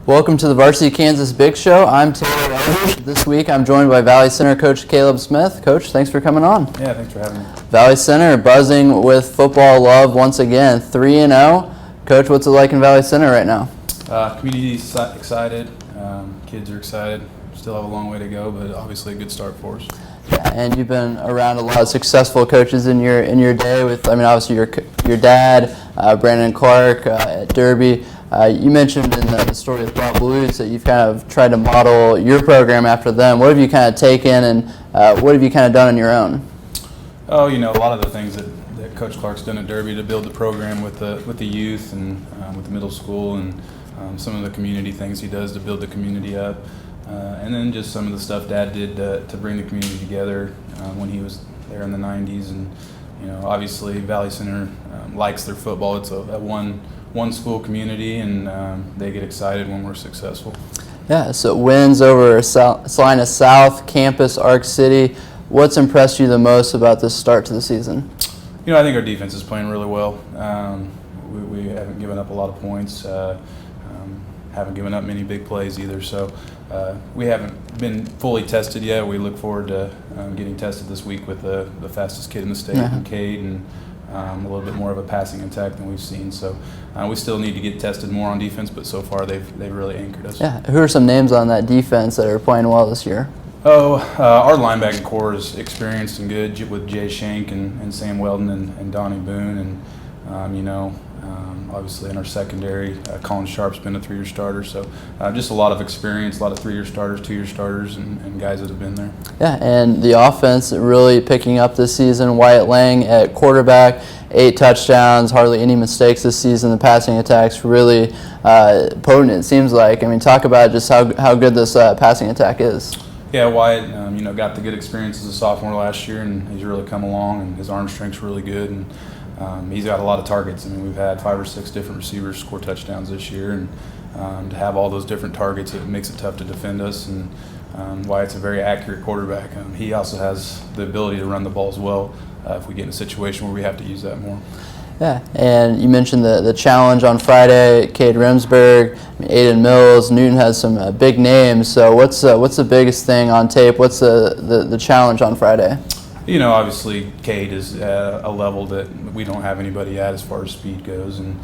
Welcome to the Varsity Kansas Big Show. I'm Taylor Eldridge. This week I'm joined by Valley Center Coach Caleb Smith. Coach, thanks for coming on. Yeah, thanks for having me. Valley Center buzzing with football love once again, 3-0. Coach, what's it like in Valley Center right now? Community's excited. Kids are excited. Still have a long way to go, but obviously a good start for us. Yeah, and you've been around a lot of successful coaches in your day with, obviously your dad, Brandon Clark at Derby. You mentioned in the story with Bob Blues that you've kind of tried to model your program after them. What have you kind of taken and what have you kind of done on your own? Oh, a lot of the things that Coach Clark's done at Derby to build the program with the youth and with the middle school, and some of the community things he does to build the community up. And then just some of the stuff Dad did to bring the community together when he was there in the 90s. And, obviously Valley Center likes their football. It's a one school community, and they get excited when we're successful. Yeah, so wins over Salina South, Campus, Arc City. What's impressed you the most about this start to the season? I think our defense is playing really well. We haven't given up a lot of points. Haven't given up many big plays either. So we haven't been fully tested yet. We look forward to getting tested this week with the fastest kid in the state, Cade, and a little bit more of a passing attack than we've seen. So we still need to get tested more on defense, but so far they've really anchored us. Yeah, who are some names on that defense that are playing well this year? Our linebacking core is experienced and good with Jay Shank and Sam Weldon and Donnie Boone, and obviously in our secondary, Colin Sharp's been a 3-year starter. So just a lot of experience, a lot of 3-year starters, 2-year starters, and guys that have been there. Yeah, and the offense really picking up this season. Wyatt Lang at quarterback, 8 touchdowns, hardly any mistakes this season. The passing attack's really potent, it seems like. Talk about just how good this passing attack is. Yeah, Wyatt, got the good experience as a sophomore last year, and he's really come along, and his arm strength's really good, and he's got a lot of targets. We've had 5 or 6 different receivers score touchdowns this year, and to have all those different targets, it makes it tough to defend us. And Wyatt's a very accurate quarterback. He also has the ability to run the ball as well if we get in a situation where we have to use that more. Yeah, and you mentioned the challenge on Friday, Cade Remsburg, Aiden Mills, Newton has some big names. So what's the biggest thing on tape? What's the challenge on Friday? Obviously Cade is at a level that we don't have anybody at as far as speed goes, and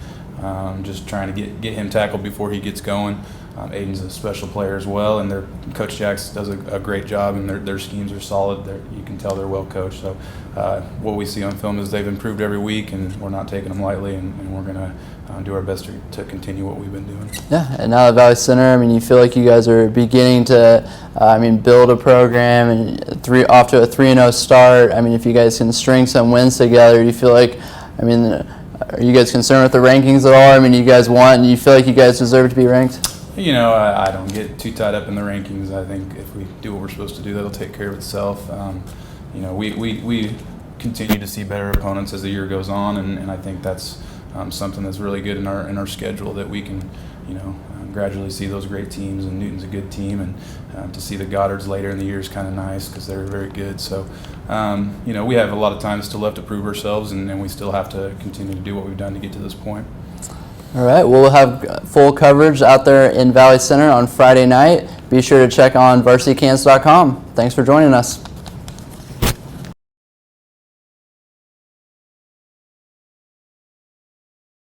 just trying to get him tackled before he gets going. Aiden's a special player as well, and Coach Jacks does a great job, and their schemes are solid. You can tell they're well coached. So what we see on film is they've improved every week, and we're not taking them lightly, and we're going to do our best to continue what we've been doing. Yeah, and now at Valley Center, you feel like you guys are beginning to, build a program, and off to a 3-0 start. If you guys can string some wins together, do you feel like, are you guys concerned with the rankings at all? You guys want, and you feel like you guys deserve to be ranked? I don't get too tied up in the rankings. I think if we do what we're supposed to do, that'll take care of itself. We continue to see better opponents as the year goes on, and I think that's something that's really good in our schedule, that we can, gradually see those great teams, and Newton's a good team, and to see the Goddards later in the year is kind of nice because they're very good. So, we have a lot of time still left to prove ourselves, and we still have to continue to do what we've done to get to this point. All right, we'll have full coverage out there in Valley Center on Friday night. Be sure to check on varsitykansas.com. Thanks for joining us.